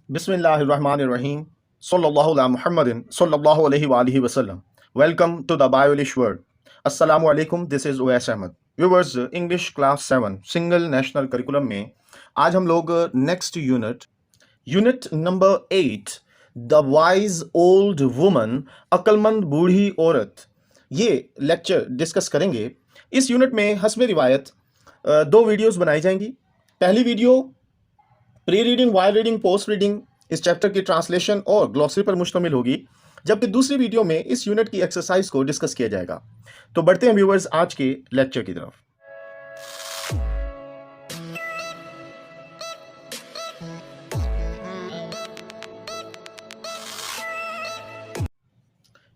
Bismillahirrahmanirrahim. Sallallahu ala Muhammadin. Sallallahu alayhi wa alihi wasallam. Welcome to the Biolish World. Assalamu alaikum. This is Uwais Ahmed. Viewers, English Class 7 Single National Curriculum में आज हम लोग next unit number 8 the wise old woman अक्लमंद बूढ़ी औरत ये lecture discuss करेंगे। इस यूनिट में हस्बे रिवायत दो वीडियोस बनाई जाएंगी। पहली video pre reading, while reading, post reading इस चैप्टर की ट्रांसलेशन और ग्लॉसरी पर मुश्तमिल होगी, जबकि दूसरी वीडियो में इस यूनिट की एक्सरसाइज को डिस्कस किया जाएगा। तो बढ़ते हैं व्यूअर्स आज के लेक्चर की तरफ।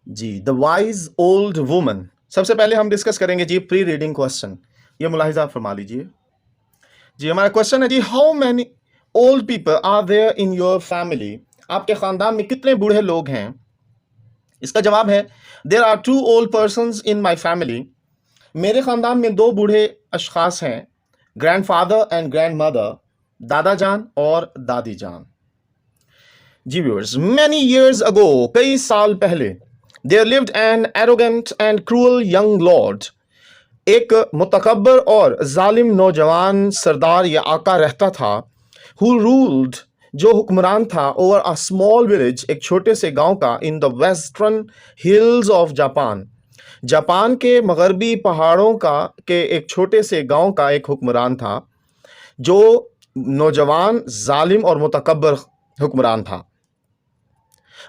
जी, द वाइज ओल्ड वुमन। सबसे पहले हम डिस्कस करेंगे जी प्री रीडिंग क्वेश्चन। ये मुलाहिजा फरमा लीजिए जी। हमारा क्वेश्चन है जी, how many old people are there in your family? आपके खानदान में कितने बूढ़े लोग हैं? इसका जवाब है there are 2 old persons in my family. मेरे खानदान में 2 बूढ़े अशखास हैं, ग्रैंडफादर एंड ग्रैंड मदर, दादा जान और दादी जान। जी व्यूअर्स, मैनी ईयर्स अगो, कई साल पहले, there lived an arrogant and cruel young lord, एक मुतकब्बर और जालिम नौजवान सरदार या आका रहता था। Who ruled, जो हुक्मरान था, ओवर अ स्मॉल विलेज, एक छोटे से गांव का, in the western hills of Japan, Japan के मगरबी पहाड़ों का के एक छोटे से गांव का एक हुक्मरान था, जो नौजवान, जालिम और मुतकब्बर हुक्मरान था।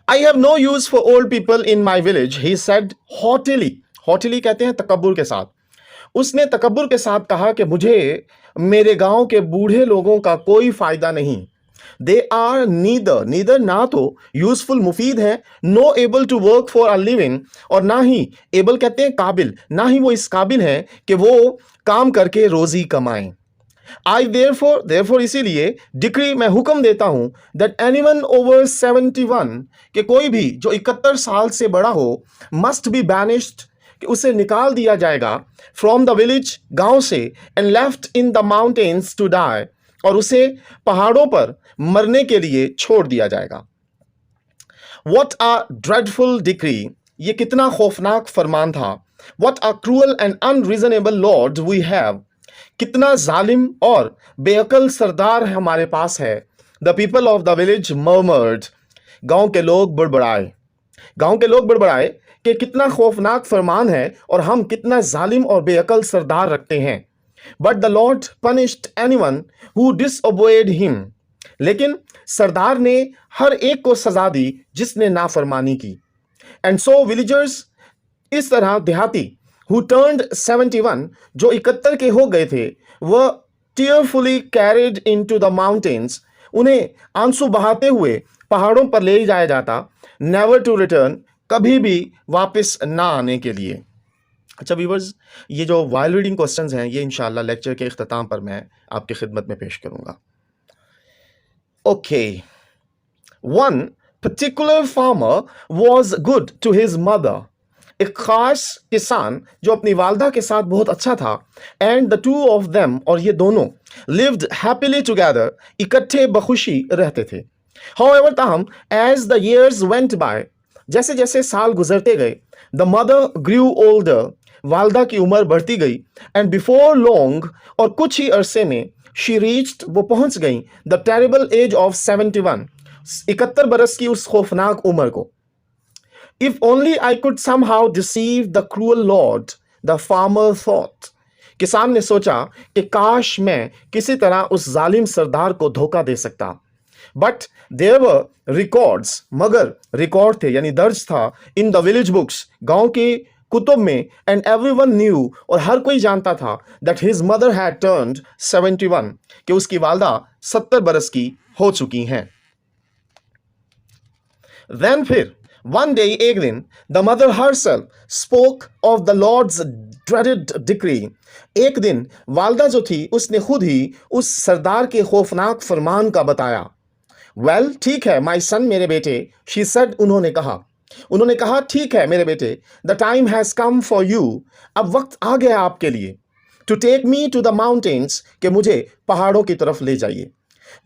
I have no use for old people in my village, he said haughtily. haughtily कहते हैं तकब्बुर के साथ। उसने तकब्बुर के साथ कहा कि मुझे मेरे गांव के बूढ़े लोगों का कोई फायदा नहीं। दे आर नीदर ना तो यूजफुल मुफीद है, no able to work for a living, और ना ही एबल कहते हैं काबिल, ना ही वो इस काबिल है कि वो काम करके रोजी कमाएं। आई देयरफॉर इसीलिए डिक्री मैं हुक्म देता हूं दैट एनीवन ओवर 71 कि कोई भी जो 71 साल से बड़ा हो मस्ट बी बैनिश्ड, कि उसे निकाल दिया जाएगा, फ्रॉम द विलेज, गांव से, and left in the mountains to die, और उसे पहाड़ों पर मरने के लिए छोड़ दिया जाएगा। व्हाट अ ड्रेडफुल डिक्री, ये कितना खौफनाक फरमान था। What a cruel and unreasonable lord we have, कितना जालिम और बेअकल सरदार हमारे पास है। The people of the village murmured, गांव के लोग बड़बड़ाए। गांव के लोग बड़बड़ाए कि कितना खौफनाक फरमान है और हम कितना जालिम और बेअकल सरदार रखते हैं। But the lord punished anyone who disobeyed him, लेकिन सरदार ने हर एक को सजा दी जिसने नाफरमानी की। एंड सो विलेजर्स, इस तरह देहाती, हु टर्न्ड 71, जो 71 के हो गए थे, वह टीयरफुली कैरिड इनटू द माउंटेन्स, उन्हें आंसू बहाते हुए पहाड़ों पर ले जाया जाता, नेवर टू रिटर्न, कभी भी वापस ना आने के लिए। अच्छा व्यूअर्स, ये जो वाइल रीडिंग क्वेश्चंस हैं ये इंशाल्लाह लेक्चर के इख्तिताम पर मैं आपकी खिदमत में पेश करूंगा। Okay, one particular farmer was good to his mother, एक खास किसान जो अपनी वालदा के साथ बहुत अच्छा था। And the two of them, और ये दोनों, लिव्ड हैप्पीली टुगेदर, इकट्ठे बखुशी रहते थे। हाउएवर, ताहम, as the years went by, जैसे जैसे साल गुजरते गए, द मदर ग्रू ओल्डर, वालदा की उम्र बढ़ती गई, एंड बिफोर लॉन्ग, और कुछ ही अरसे में, शी रीच्ड, वो पहुंच गई, द टेरिबल एज ऑफ 71, 71 बरस की उस खौफनाक उम्र को। If only I could somehow deceive the cruel Lord, the farmer thought, किसान ने सोचा कि काश मैं किसी तरह उस जालिम सरदार को धोखा दे सकता। बट देयर वर रिकॉर्ड्स, मगर रिकॉर्ड थे यानी दर्ज था, इन द विलेज बुक्स, गांव के कुतुब में, एंड एवरीवन न्यू, और हर कोई जानता था, that his mother had turned 71, कि उसकी वालदा 70 बरस की हो चुकी हैं। देन फिर वन डे, एक दिन, the mother herself spoke of the lord's dreaded decree, एक दिन वालदा जो थी उसने खुद ही उस सरदार के खौफनाक फरमान का बताया। वेल, ठीक है माई सन, मेरे बेटे, शी सेड, उन्होंने कहा ठीक है मेरे बेटे, the time has come for you, अब वक्त आ गया आपके लिए, to take me to the mountains, कि मुझे पहाड़ों की तरफ ले जाइए।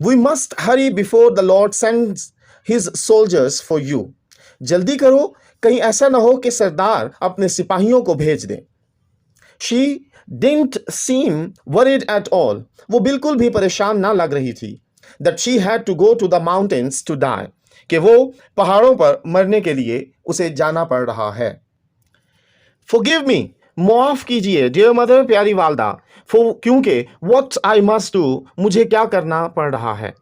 We must hurry before the lord sends his soldiers for you. जल्दी करो, कहीं ऐसा ना हो कि सरदार अपने सिपाहियों को भेज दे। She didn't seem worried at all, वो बिल्कुल भी परेशान ना लग रही थी। That she had to go to the mountains to die, कि वो पहाड़ों पर मरने के लिए उसे जाना पड़ रहा है। Forgive me, माफ कीजिए डियर मदर, प्यारी वालदा, फॉर क्योंकि what I must do, मुझे क्या करना पड़ रहा है।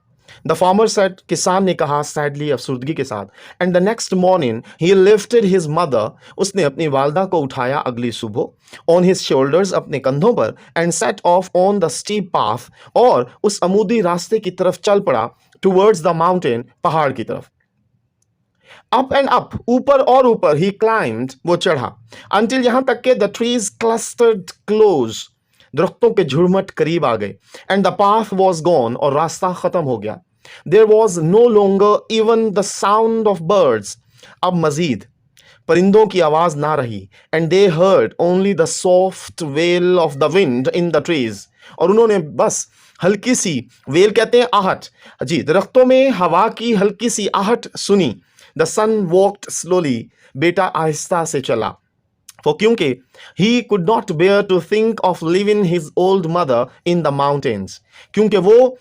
द फार्मर सेड, किसान ने कहा सैडली, अफसुर्दगी के साथ। And the next morning he lifted his mother, उसने अपनी वालदा को उठाया अगली सुबह, ऑन हिज शोल्डर्स, अपने कंधों पर, and set of on the steep path, और उस अमूदी रास्ते की तरफ चल पड़ा, टुवर्ड्स द माउंटेन, पहाड़ की तरफ। अप एंड अप, ऊपर और ऊपर, ही क्लाइम्ड, वो चढ़ा, अंटिल यहां तक के द ट्रीज क्लस्टर्ड क्लोज, दरख्तों के झुरमट करीब आ गए, and the path was gone, और रास्ता खत्म हो गया। There was no longer even the sound of birds, अब मजीद परिंदों की आवाज ना रही, and they heard only the soft wail of the wind in the trees, और उन्होंने बस हल्की सी, वेल कहते हैं आहट, जी, दरख्तों में हवा की हल्की सी आहट सुनी। द सन वॉक्ड स्लोली, बेटा आहिस्ता से चला, फॉर क्योंकि he could not bear to think of leaving his old mother in the mountains, क्योंकि वो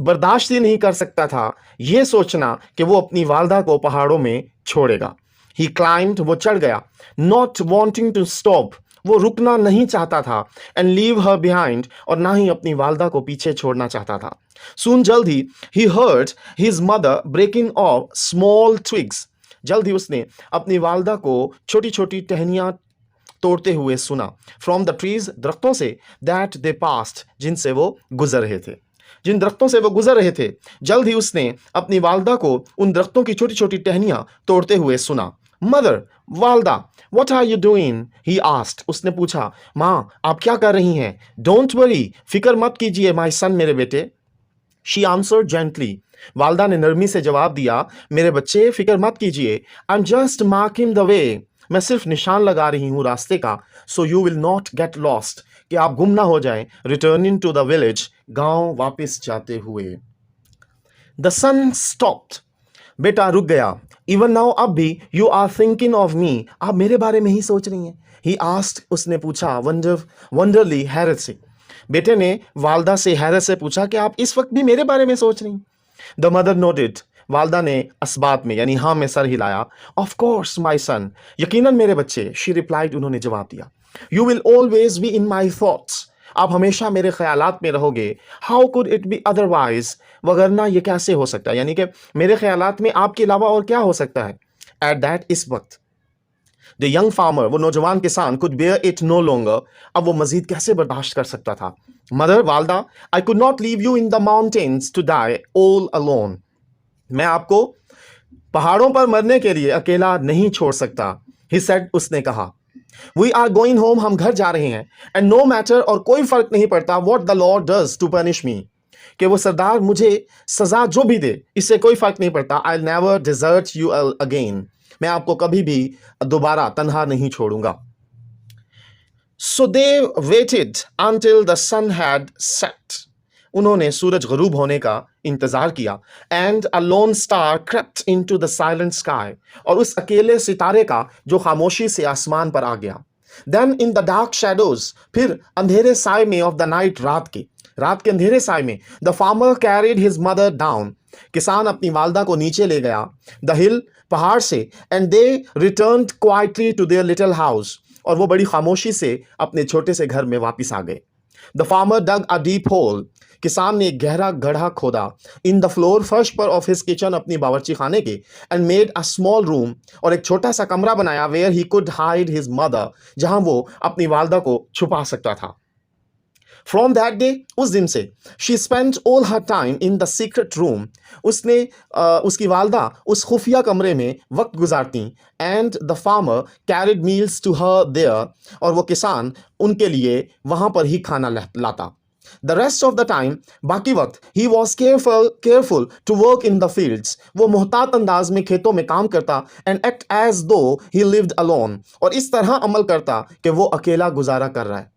बर्दाश्त ही नहीं कर सकता था ये सोचना कि वो अपनी वालदा को पहाड़ों में छोड़ेगा। ही क्लाइम्ड, वो चढ़ गया, नॉट वॉन्टिंग टू स्टॉप, वो रुकना नहीं चाहता था, एंड लीव हर बिहाइंड, और ना ही अपनी वालदा को पीछे छोड़ना चाहता था। सून, जल्द ही heard his mother breaking off small twigs, जल्द ही उसने अपनी वालदा को छोटी छोटी टहनियां तोड़ते हुए सुना, फ्रॉम द ट्रीज, दरख्तों से, दैट दे पास्ट, जिनसे वो गुजर रहे थे, जिन दरख्तों से वो गुजर रहे थे, जल्द ही उसने अपनी वालदा को उन दरख्तों की छोटी छोटी टहनियां तोड़ते हुए सुना। मदर, वालदा, what are you doing? he asked, उसने पूछा, माँ आप क्या कर रही हैं? Don't worry, फिक्र मत कीजिए my son, मेरे बेटे। She answered gently, वालदा ने नरमी से जवाब दिया, मेरे बच्चे फिक्र मत कीजिए, I'm just marking the way, मैं सिर्फ निशान लगा रही हूँ रास्ते का, so you will not get lost, कि आप गुम ना हो जाएं, returning to the village, गांव वापस जाते हुए। The son stopped, बेटा रुक गया, इवन नाउ, अब भी, you are thinking of me, आप मेरे बारे में ही सोच रही हैं। ही आस्क्ड, उसने पूछा, वंडरली, हैरत से। बेटे ने वालदा से हैरत से पूछा कि आप इस वक्त भी मेरे बारे में सोच रही हैं। द मदर नोटेड, वालदा ने असबात में यानी हाँ में सर हिलाया। ऑफ कोर्स माई सन, यकीनन मेरे बच्चे। शी रिप्लाइड, उन्होंने जवाब दिया। You will always be in my thoughts, आप हमेशा मेरे ख्यालात में रहोगे। How could it be otherwise, वगरना ये कैसे हो सकता है, यानी कि मेरे ख्यालात में आपके अलावा और क्या हो सकता है। एट दैट, इस वक्त, द यंग फार्मर, वो नौजवान किसान, could bear it no longer, अब वो मजीद कैसे बर्दाश्त कर सकता था। मदर, वालदा, I could not leave you in the mountains to die all alone, मैं आपको पहाड़ों पर मरने के लिए अकेला नहीं छोड़ सकता। ही सेड, उसने कहा। वी आर गोइंग होम, हम घर जा रहे हैं। एंड नो मैटर, और कोई फर्क नहीं पड़ता, what the lord does to punish me, कि वो सरदार मुझे सजा जो भी दे, इससे कोई फर्क नहीं पड़ता। I never desert you again, मैं आपको कभी भी दोबारा तन्हा नहीं छोड़ूंगा। So they waited until the sun had set, उन्होंने सूरज गरूब होने का इंतजार किया। And a lone star crept into the silent sky, और उस अकेले सितारे का जो खामोशी से आसमान पर आ गया। Then in the dark shadows, फिर अंधेरे साय में, ऑफ द नाइट, रात के अंधेरे साय में, the farmer carried his mother down, किसान अपनी वालदा को नीचे ले गया, द हिल, पहाड़ से, and they returned quietly to their little house, और वो बड़ी खामोशी से अपने छोटे से घर में वापस आ गए। The farmer dug a deep hole, किसान ने एक गहरा गड्ढा खोदा, इन द फ्लोर, फर्श पर, ऑफ हिज किचन, अपनी बावर्ची खाने के, and made a small room, और एक छोटा सा कमरा बनाया, where he could hide his mother, जहां वो अपनी वालदा को छुपा सकता था। फ्रॉम दैट डे, उस दिन से, she spent all her time in the secret room, उसने उसकी वालदा उस खुफिया कमरे में वक्त गुजारती। And the farmer carried meals to her there, और वो किसान उनके लिए वहां पर ही खाना लाता। The rest of the time, बाकी वक्त, he was careful to work in the fields, वो मोहतात अंदाज में खेतों में काम करता। एंड एक्ट एज दो ही लिव्ड अलोन, और इस तरह अमल करता कि वो अकेला गुजारा कर रहा है।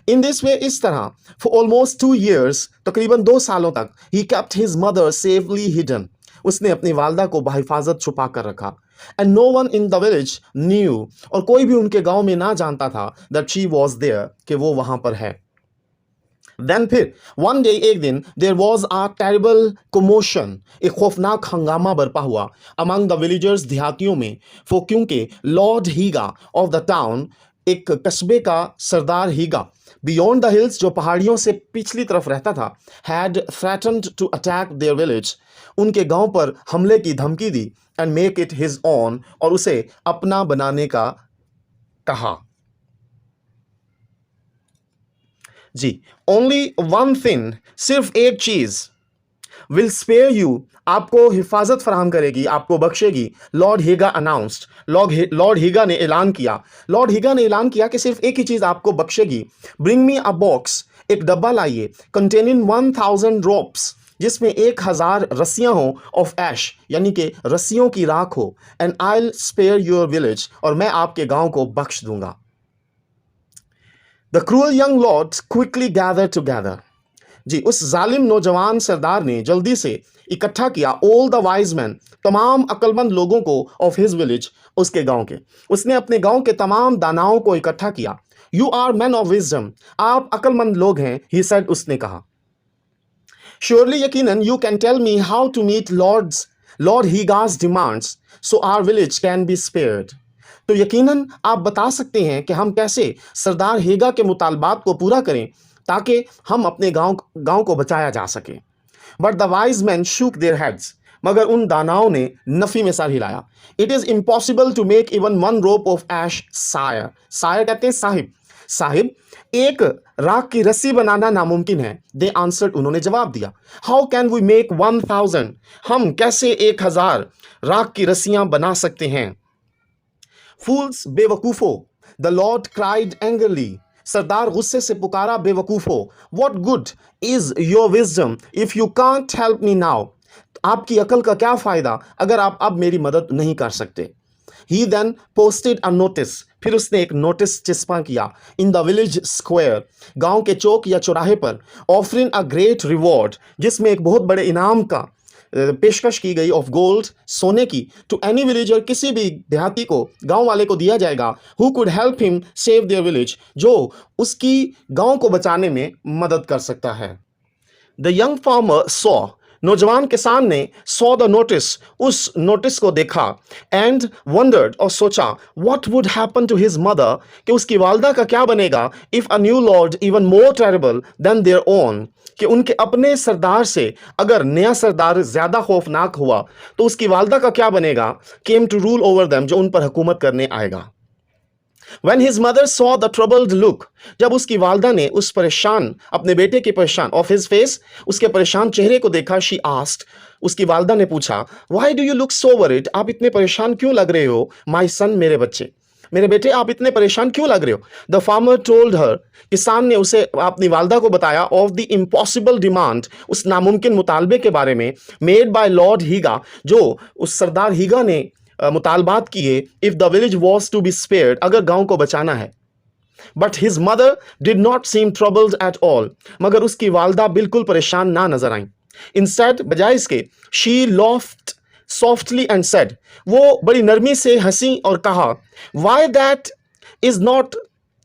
इन दिस वे, इस तरह, फॉर ऑलमोस्ट 2 years, तकरीबन 2 सालों तक, ही kept his mother safely hidden, उसने अपनी वालदा को बाहिफाजत छुपा कर रखा. And no one in the village knew, और कोई भी उनके गांव में ना जानता था दैट शी वॉज देयर, कि वो वहां पर है. देन फिर वन डे, एक दिन, there was a terrible commotion, एक खौफनाक हंगामा बरपा हुआ अमंग द विलेजर्स, देहातियों में. फॉर क्योंकि lord Higa of the town, एक कस्बे का सरदार हीगा, बियॉन्ड द हिल्स, जो पहाड़ियों से पिछली तरफ रहता था, had threatened to attack their village, उनके गांव पर हमले की धमकी दी, and make it his own, और उसे अपना बनाने का कहा. जी, ओनली वन थिंग, सिर्फ एक चीज, विल स्पेयर यू, आपको हिफाजत फराहम करेगी, आपको बख्शेगी. लॉर्ड हीगा अनाउंस्ड, लॉर्ड हीगा ने ऐलान किया, लॉर्ड हीगा ने ऐलान किया कि सिर्फ एक ही चीज आपको बख्शेगी. ब्रिंग मी अ बॉक्स, एक डब्बा लाइए, कंटेनिंग 1000 रोप्स, जिसमें 1000 रस्सियां हो, ऑफ ऐश, यानी कि रस्सियों की राख हो. And I will spare your village, और मैं आपके गांव को बख्श दूंगा. The cruel young lord quickly gather together, जी, उस जालिम नौजवान सरदार ने जल्दी से इकट्ठा किया ऑल द वाइज मैन, तमाम अक्लमंद लोगों को, ऑफ हिज विलेज, उसके गांव के. उसने अपने गांव के तमाम दानाओं को इकट्ठा किया. You are man of wisdom, आप अक्लमंद लोग हैं, ही सेड, उसने कहा. श्योरली, यकीनन, you can tell me how to meet lord Higa's demands, so our village can be spared. तो यकीनन आप बता सकते हैं कि हम कैसे सरदार हेगा के मुतालबात को पूरा करें, ताकि हम अपने गांव को बचाया जा सके. But the wise man shook their heads, मगर उन दानाओं ने नफी में सर हिलाया. It is impossible to make even one rope of ash sire, sire कहते हैं साहिब, साहिब, एक राख की रस्सी बनाना नामुमकिन है. दे आंसर्ड, उन्होंने जवाब दिया. हाउ कैन वी मेक 1000, हम कैसे 1000 राख की रस्सियां बना सकते हैं. फूल्स, बेवकूफो, द लॉर्ड क्राइड एंग्रली, सरदार गुस्से से पुकारा, बेवकूफो. What good is your wisdom if you can't help me now, आपकी अकल का क्या फायदा अगर आप अब मेरी मदद नहीं कर सकते. ही देन पोस्टेड अ नोटिस, फिर उसने एक नोटिस चिस्पा किया, इन द विलेज स्क्वायर, गांव के चौक या चौराहे पर, ऑफरिंग अ ग्रेट रिवॉर्ड, जिसमें एक बहुत बड़े इनाम का पेशकश की गई, ऑफ गोल्ड, सोने की, टू एनी विलेजर, किसी भी देहाती को, गांव वाले को दिया जाएगा, who could help him save their village, जो उसकी गांव को बचाने में मदद कर सकता है. द यंग फार्मर सॉ, नौजवान किसान ने, सॉ द नोटिस, उस नोटिस को देखा, एंड वंडर्ड, और सोचा, what would happen to his mother, कि उसकी वालदा का क्या बनेगा, if a new lord even more terrible than their own, कि उनके अपने सरदार से अगर नया सरदार ज्यादा खौफनाक हुआ तो उसकी वालदा का क्या बनेगा, came to rule over them, जो उन पर हुकूमत करने आएगा. When his mother saw the troubled look, जब उसकी वालदा ने उस परेशान, अपने बेटे के परेशान, of his face, उसके परेशान चेहरे को देखा, she asked, उसकी वालदा ने पूछा, why do you look so worried, आप इतने परेशान क्यों लग रहे हो, my son, मेरे बच्चे, मेरे बेटे, आप इतने परेशान क्यों लग रहे हो. द फार्मर टोल्ड हर, किसान ने उसे, अपनी वालदा को बताया, ऑफ द इम्पॉसिबल डिमांड, उस नामुमकिन मुतालबे के बारे में, मेड बाय लॉर्ड हीगा, जो उस सरदार हीगा ने मुतालबात किए, if the village was to be spared, अगर गांव को बचाना है. But his mother did not seem troubled at all, मगर उसकी वालदा बिल्कुल परेशान ना नजर आई. इंस्टेड, बजाय इसके, she laughed softly and said, वो बड़ी नरमी से हंसी और कहा, why that is not,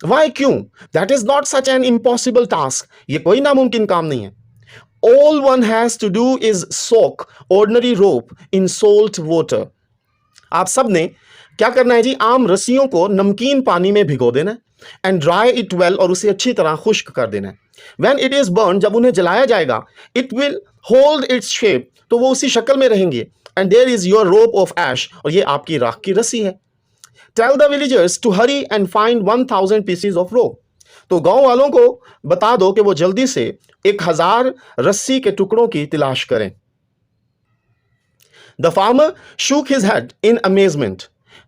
why क्यों, that is not such an impossible task, ये कोई नामुमकिन काम नहीं है. All one has to do is soak ordinary rope in salt water, आप सब ने क्या करना है जी, आम रस्सियों को नमकीन पानी में भिगो देना है, एंड ड्राई इट वेल, और उसे अच्छी तरह खुश्क कर देना है. व्हेन इट इज बर्न, जब उन्हें जलाया जाएगा, it will hold its shape, तो वो उसी शक्ल में रहेंगे. And there is your rope of ash, और ये आपकी राख की रस्सी है. Tell the villagers to hurry and find 1000 pieces of rope, तो गांव वालों को बता दो कि वो जल्दी से 1000 रस्सी के टुकड़ों की तलाश करें. The farmer shook his head in amazement,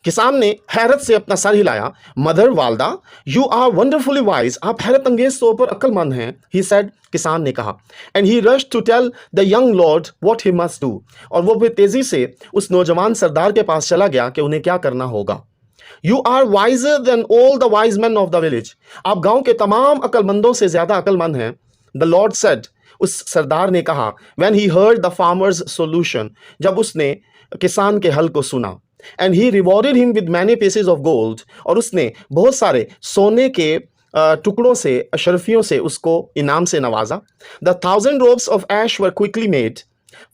किसान ने हैरत से अपना सर हिलाया. मदर, वालदा, यू आर वंडरफुली वाइज, आप हैरत अंगेज तौर पर अक्लमंद हैं, ही सेड, किसान ने कहा. And he rush to tell the young lord what he must do, और वो फिर तेजी से उस नौजवान सरदार के पास चला गया कि उन्हें क्या करना होगा. You are wiser than all the wise man of the village, आप गांव के तमाम अक्लमंदों से ज्यादा अक्लमंद हैं। द लॉर्ड सेड, उस सरदार ने कहा, when he heard the farmers solution, जब उसने किसान के हल को सुना, and he rewarded him with many pieces of gold, और उसने बहुत सारे सोने के टुकड़ों से, अशरफियों से उसको इनाम से नवाजा। The 1000 robes of ash were quickly made,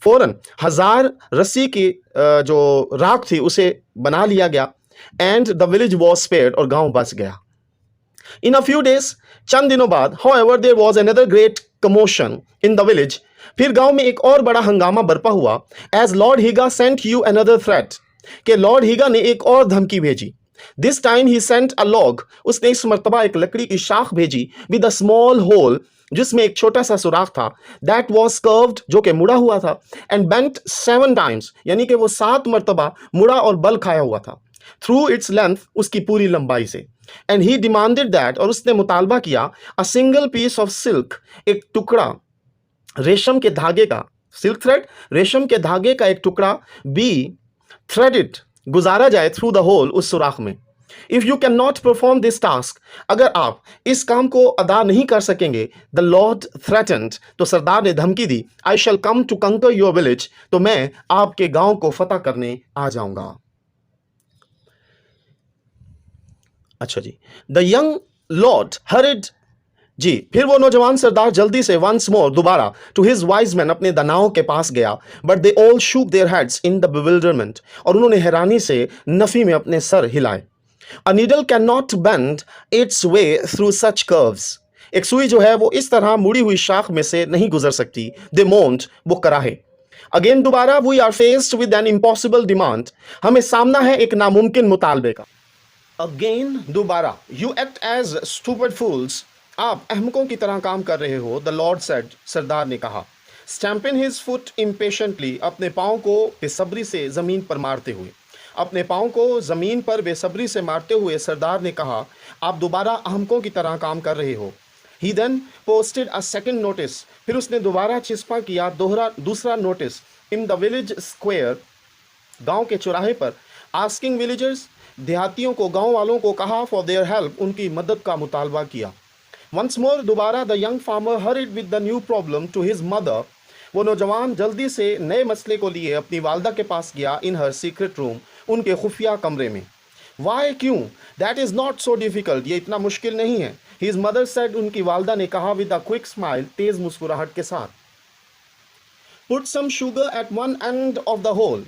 फौरन 1000 रस्सी की जो राख थी उसे बना लिया गया। And the village was spared, और गांव बच गया। इन अ फ्यू डेज, चंद दिनों बाद, however there was another great commotion in the village, फिर गांव में एक और बड़ा हंगामा बरपा हुआ। As lord Higa sent you another threat, कि लॉर्ड हीगा ने एक और धमकी भेजी। This time he sent a log, उसने इस मर्तबा एक लकड़ी की शाख भेजी, विद अ स्मॉल होल, जिसमें एक छोटा सा सुराख था। दैट वॉज कर्व्ड, जो कि मुड़ा हुआ था। एंड बेंट 7 टाइम्स, यानी कि वो 7 मर्तबा मुड़ा और बल खाया हुआ था। थ्रू इट्स लेंथ, उसकी पूरी लंबाई से। एंड ही डिमांडेड दैट, और उसने मुतालबा किया, a single piece of silk, एक टुकड़ा रेशम के धागे का, सिल्क थ्रेड, रेशम के धागे का एक टुकड़ा, बी थ्रेडेड, गुजारा जाए, थ्रू द होल, उस सुराख में। If you can not perform this task, अगर आप इस काम को अदा नहीं कर सकेंगे, द लॉर्ड थ्रेटन्ड, तो सरदार ने धमकी दी, आई शैल कम टू कंकर योर विलेज, तो मैं आपके गांव को फतह करने आ जाऊंगा। अच्छा जी, द यंग लॉर्ड हरिड, जी, फिर वो नौजवान सरदार जल्दी से वंस मोर, दोबारा, टू हिज वाइज मैन, अपने दानाओं के पास गया। But they all shook their heads in the bewilderment, और उन्होंने हैरानी से नफी में अपने सर हिलाए। A needle can not bend its way through such curves, एक सुई जो है वो इस तरह मुड़ी हुई शाख में से नहीं गुजर सकती। दे मोन्ड, वो कराहे। अगेन, दोबारा, we are faced with an impossible demand, हमें सामना है एक नामुमकिन मुतालबे का। अगेन, दोबारा, you act as stupid fools, आप अहमकों की तरह काम कर रहे हो। द लॉर्ड सेड, सरदार ने कहा। स्टैम्पिंग हिज फुट इम्पेशेंटली, अपने पाँव को बेसब्री से जमीन पर मारते हुए, अपने पाँव को जमीन पर बेसब्री से मारते हुए सरदार ने कहा, आप दोबारा अहमकों की तरह काम कर रहे हो। He then posted a second notice, फिर उसने दोबारा चिस्पा किया दूसरा notice, in the village square, गांव के चौराहे पर, आस्किंग विलेजर्स, देहातियों को, गांव वालों को कहा, फॉर देयर हेल्प, उनकी मदद का मुतालबा किया। वंस मोर, दोबारा, the young farmer hurried with the new problem to his mother, वो नौजवान जल्दी से नए मसले को लिए अपनी वालदा के पास गया। इन हर सीक्रेट रूम, उनके खुफिया कमरे में। वाई, क्यों? That is not so difficult, ये इतना मुश्किल नहीं है। हिज मदर सेड, उनकी वालदा ने कहा, विद अ क्विक स्माइल, तेज मुस्कुराहट के साथ। Put some sugar at one end of the hole,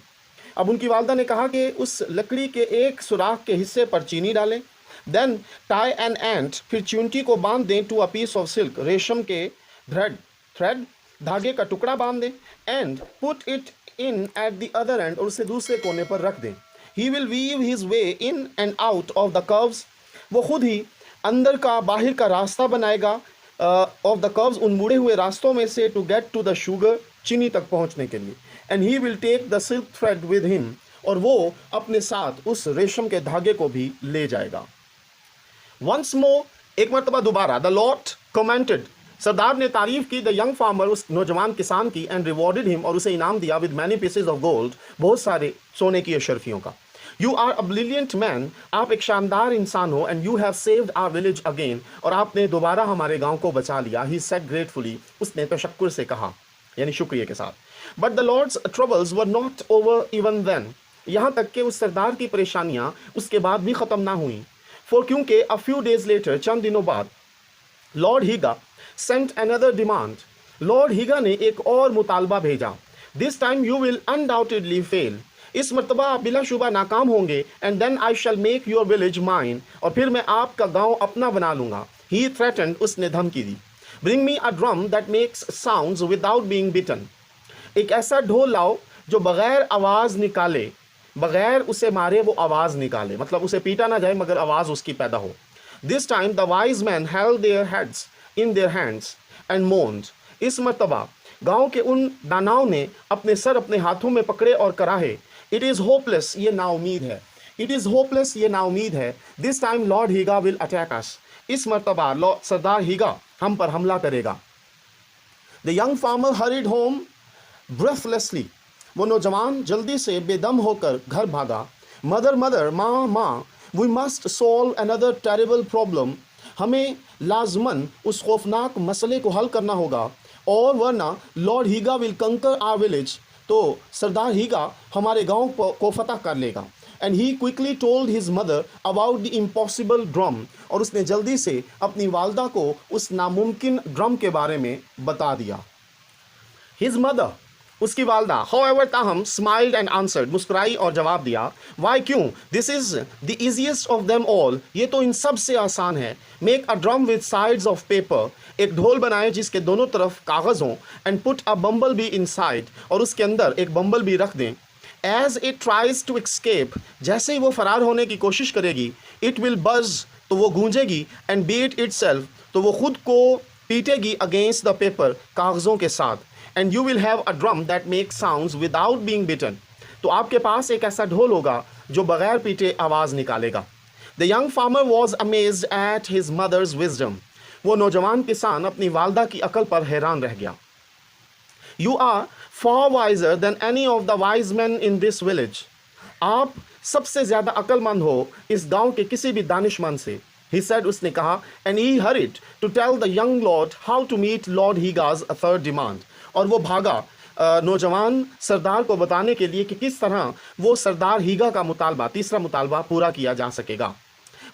अब उनकी वालदा ने कहा कि उस लकड़ी के एक सुराख के हिस्से पर चीनी डालें। देन टाई एन एंड, फिर चूंटी को बांध दें, to a piece of silk, रेशम के थ्रेड धागे का टुकड़ा बांध दें। And put it in at the other end, और उसे दूसरे कोने पर रख दें। He will weave his way in and out of the curves, वो खुद ही अंदर का बाहर का रास्ता बनाएगा, ऑफ द कर्व्स, उन मुड़े हुए रास्तों में से, to get to the sugar, चीनी तक पहुंचने के लिए। And he will take the silk thread with him, और वो अपने साथ उस रेशम के धागे को भी ले जाएगा। वंस मोर, एक मरतबा दोबारा, द लॉर्ड कमेंटेड, सरदार ने तारीफ की, द यंग फार्मर, उस नौजवान किसान की, एंड रिवॉर्डेड हिम, और उसे इनाम दिया, with many pieces of gold, बहुत सारे सोने की अशरफियों का। You are a brilliant man, आप एक शानदार इंसान हो। And you have saved our village again, और आपने दोबारा हमारे गांव को बचा लिया। ही सेड ग्रेटफुली, उसने तशक्कुर से कहा, यानी शुक्रिया के साथ। But the lord's troubles were not over even then, यहाँ तक कि उस सरदार की परेशानियाँ उसके बाद भी ख़त्म ना हुई। फॉर, क्योंकि अ फ्यू डेज लेटर, चंद दिनों बाद, lord Higa sent another demand, lord Higa ने एक और मुतालबा भेजा। This time you will undoubtedly fail, इस मरतबा आप बिलाशुबा नाकाम होंगे। And then I shall make your village mine, और फिर मैं आपका गांव अपना बना लूंगा। ही थ्रेटन्ड, उसने धमकी दी। Bring me a drum that makes sounds without being beaten, एक ऐसा ढोल लाओ जो बगैर आवाज़ निकाले, बगैर उसे मारे वो आवाज़ निकाले, मतलब उसे पीटा ना जाए मगर आवाज़ उसकी पैदा हो। This time the wise man held there heads in their hands and moaned, इस मरतबा गांव के उन दानाओं ने अपने सर अपने हाथों में पकड़े और कराहे। इट इज़ होपलेस, ये नाउमीद है। इट इज़ होपलेस, ये नाउमीद है। This time lord Higa will attack us, इस मरतबा सरदार हीगा हम पर हमला करेगा। The young farmer hurried home breathlessly, वो नौजवान जल्दी से बेदम होकर घर भागा। मदर, माँ, we must solve another terrible problem, हमें लाजमन उस खौफनाक मसले को हल करना होगा, और वरना लॉर्ड हीगा विल कंकर आवर विलेज, तो सरदार हीगा हमारे गांव को फतह कर लेगा। And he quickly told his mother about the impossible drum, और उसने जल्दी से अपनी वालदा को उस नामुमकिन ड्रम के बारे में बता दिया। हिज मदर, उसकी वालदा, हाउएवर ताहम, स्माइल्ड एंड आंसर्ड, मुस्कुराई और जवाब दिया, वाई क्यों, this is the easiest of them all, ये तो इन सब से आसान है। Make a drum with sides of paper, एक ढोल बनाए जिसके दोनों तरफ कागज़ हों, and put a bumble bee inside, और उसके अंदर एक बम्बल बी रख दें। As it tries to escape, जैसे ही वो फरार होने की कोशिश करेगी, इट विल बज, तो वो गूंजेगी, एंड बीट इटसेल्फ, तो वो खुद को पीटेगी अगेंस्ट द पेपर, कागज़ों के साथ। And you will have a drum that make sounds without being beaten, तो आपके पास एक ऐसा ढोल होगा जो बगैर पीटे आवाज़ निकालेगा। The young farmer was amazed at his mother's wisdom, वो नौजवान किसान अपनी वालदा की अकल पर हैरान रह गया। You are far wiser than any of the wise men in this village, आप सबसे ज़्यादा अक्लमंद हो इस गांव के किसी भी दानिशमंद से। He said, उसने कहा, and he hurried to tell the young lord how to meet Lord Higa's third demand, और वो भागा नौजवान सरदार को बताने के लिए कि किस तरह वो सरदार हीगा का मुतालबा, तीसरा मुतालबा पूरा किया जा सकेगा।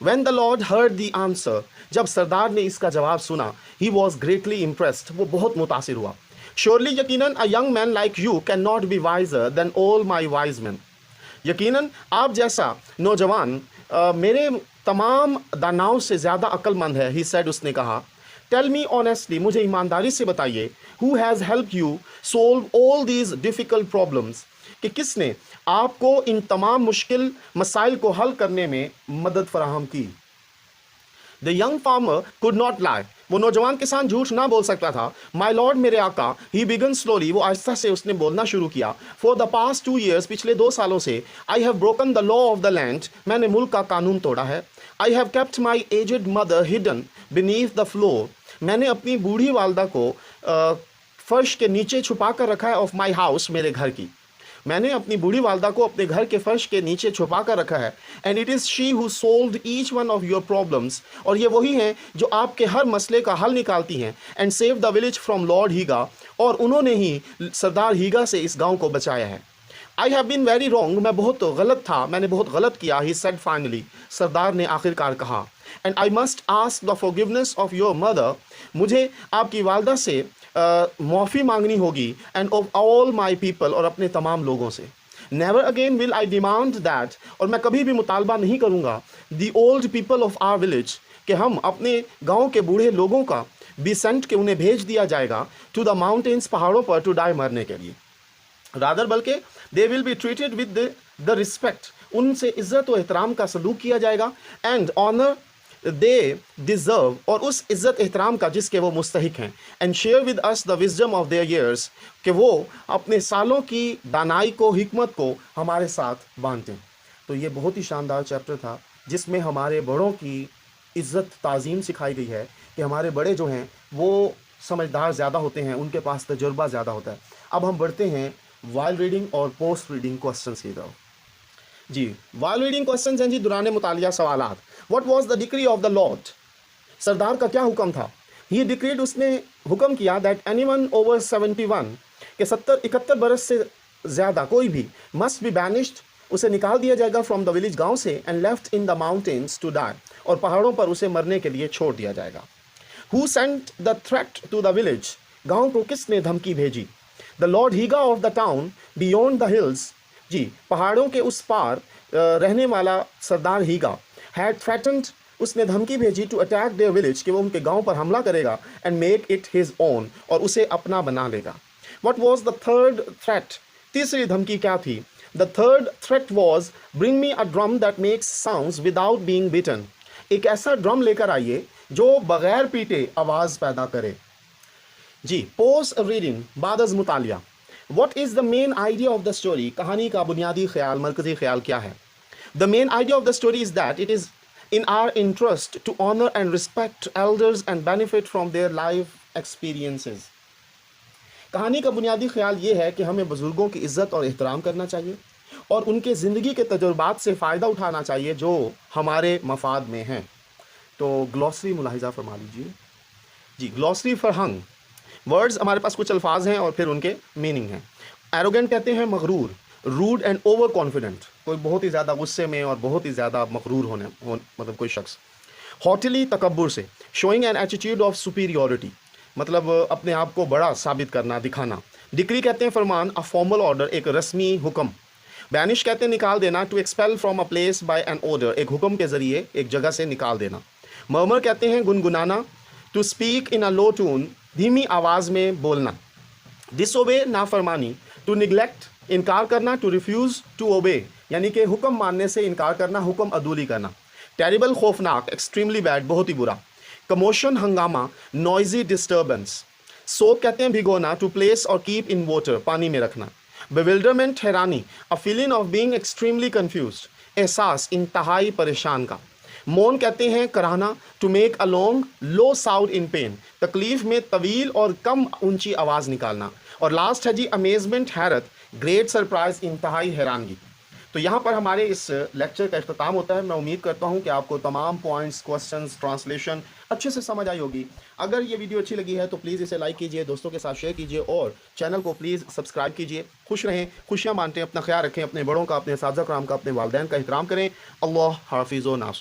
When the Lord heard the answer, जब सरदार ने इसका जवाब सुना, he was greatly impressed, वो बहुत मुतासिर हुआ। Surely, यकीनन, a young man like you cannot be wiser than all my wise men. यकीनन आप जैसा नौजवान मेरे तमाम दानाओं से ज़्यादा अक्लमंद है। He said, उसने कहा, Tell me honestly, मुझे ईमानदारी से बताइए, who has helped you solve all these difficult problems, कि किसने आपको इन तमाम मुश्किल मसाइल को हल करने में मदद फराहम की। The young farmer could not lie, वो नौजवान किसान झूठ ना बोल सकता था। माई लॉर्ड, मेरे आका, ही बिगन स्लोली, वो आहिस्ता से उसने बोलना शुरू किया। फॉर द पास्ट 2 years, पिछले 2 सालों से, I have broken the law of the land, मैंने मुल्क का कानून तोड़ा है। I have kept my aged mother hidden beneath the floor, मैंने अपनी बूढ़ी वालदा को फर्श के नीचे छुपा कर रखा है। ऑफ माई हाउस, मेरे घर की, मैंने अपनी बूढ़ी वालदा को अपने घर के फर्श के नीचे छुपा कर रखा है। And it is she who solved each one of your problems, और ये वही हैं जो आपके हर मसले का हल निकालती हैं। And save the village from lord Higa, और उन्होंने ही सरदार हीगा से इस गांव को बचाया है। I have been very wrong, मैं बहुत गलत था, मैंने बहुत गलत किया। ही सेड फाइनली, सरदार ने आखिरकार कहा। And I must ask the forgiveness of your mother, मुझे आपकी वालदा से माफ़ी मांगनी होगी। And of all my people, और अपने तमाम लोगों से। Never again will I demand that, और मैं कभी भी मुतालबा नहीं करूँगा, the old people of our village, कि हम अपने गांव के बूढ़े लोगों का बी सेंट, के उन्हें भेज दिया जाएगा टू द माउंटेन्स, पहाड़ों पर, टू डाई, मरने के लिए। रादर, बल्कि they will be treated with the respect, उनसे इज़्ज़त व एहतराम का सलूक किया जाएगा। एंड ऑनर दे डिज़र्व, और उस इज़्ज़त एहतराम का जिसके वो मुस्तहिक हैं। And share with us the wisdom of their years, कि वो अपने सालों की दानाई को, हिकमत को हमारे साथ बांटें। तो ये बहुत ही शानदार चैप्टर था, जिसमें हमारे बड़ों की इज़्ज़त ताज़ीम सिखाई गई है, कि हमारे बड़े जो हैं वो समझदार ज़्यादा होते हैं, उनके पास तजुर्बा ज़्यादा होता है। अब हम बढ़ते हैं वाइल रीडिंग और पोस्ट रीडिंग क्वेश्चन की तरफ। जी, वाइल रीडिंग क्वेश्चन हैं जी, दुराने मुतालिया सवालात। What was the decree of the lord, सरदार का क्या हुक्म था। ही डिक्रीड, उसने हुक्म किया, दैट एनीवन ओवर 71, के 71 बरस से ज़्यादा कोई भी, मस्ट बी बैनिश्ड, उसे निकाल दिया जाएगा फ्रॉम द विलेज, गांव से, and left in the mountains to die, और पहाड़ों पर उसे मरने के लिए छोड़ दिया जाएगा। Who sent the threat to the village, गांव को किसने धमकी भेजी। The lord Higa of the town beyond the hills, जी, पहाड़ों के उस पार रहने वाला सरदार हीगा, हैड थ्रेटन्ड, उसने धमकी भेजी, टू अटैक देयर विलेज, कि वो उनके गांव पर हमला करेगा, and make it his own, और उसे अपना बना लेगा। What was the third threat, तीसरी धमकी क्या थी। The third threat was, bring me a drum that makes sounds without being beaten, एक ऐसा ड्रम लेकर आइए जो बगैर पीटे आवाज़ पैदा करे। जी, पोस्ट रीडिंग, बाद अज़ मुतालिया। What is the main idea of the story, कहानी का बुनियादी ख्याल, मरकज़ी ख्याल क्या है। The main idea of the story is that it is in our interest to honor and respect elders and benefit from their life experiences. कहानी का बुनियादी ख्याल ये है कि हमें बुज़ुर्गों की इज़्ज़त और एहतराम करना चाहिए, और उनके ज़िंदगी के तजुर्बात से फ़ायदा उठाना चाहिए जो हमारे मफाद में हैं। तो ग्लॉसरी मुलाहिज़ा फरमा लीजिए जी। ग्लॉसरी फॉर हंग, वर्ड्स हमारे पास कुछ अल्फाज हैं और फिर उनके मीनिंग हैं। एरोगेंट कहते हैं मगरूर, रूड एंड ओवर कॉन्फिडेंट, कोई बहुत ही ज़्यादा गुस्से में और बहुत ही ज़्यादा मगरूर मतलब कोई शख्स। हॉटली तकब्बुर से, showing an attitude of superiority, मतलब अपने आप को बड़ा साबित करना, दिखाना। डिक्री कहते हैं फरमान, अ फॉर्मल ऑर्डर, एक रस्मी हुक्म। बैनिश कहते हैं निकाल देना, to expel from a place by an order, एक हुक्म के ज़रिए एक जगह से निकाल देना। मर्मर कहते हैं गुनगुनाना, to speak in a low tone, धीमी आवाज़ में बोलना। डिसओबे नाफरमानी, टू निगलेक्ट, इनकार करना, टू रिफ्यूज़ टू ओबे, यानी कि हुक्म मानने से इनकार करना, हुक्म अदूली करना। टेरिबल खौफनाक, एक्सट्रीमली बैड, बहुत ही बुरा। कमोशन हंगामा, नॉइजी डिस्टर्बेंस। सोक कहते हैं भिगोना, to place or keep in water, पानी में रखना। बेविल्डरमेंट हैरानी, a feeling of being extremely confused, एहसास इंतहाई परेशान का। मौन कहते हैं कराहना, to make a long low sound in pain, तकलीफ में तवील और कम ऊंची आवाज़ निकालना। और लास्ट है जी अमेजमेंट, हैरत, ग्रेट सरप्राइज, इंतहाई हैरानगी। तो यहाँ पर हमारे इस लेक्चर का इख्तिताम होता है। मैं उम्मीद करता हूँ कि आपको तमाम पॉइंट्स, क्वेश्चंस, ट्रांसलेशन अच्छे से समझ आई होगी। अगर ये वीडियो अच्छी लगी है तो प्लीज़ इसे लाइक कीजिए, दोस्तों के साथ शेयर कीजिए और चैनल को प्लीज़ सब्सक्राइब कीजिए। खुश रहें, खुशियाँ बांटें, अपना ख्याल रखें, अपने बड़ों का, अपने साज़ा कराम का, अपने वालिदैन का एहतराम करें। अल्लाह हाफिज़ व नास।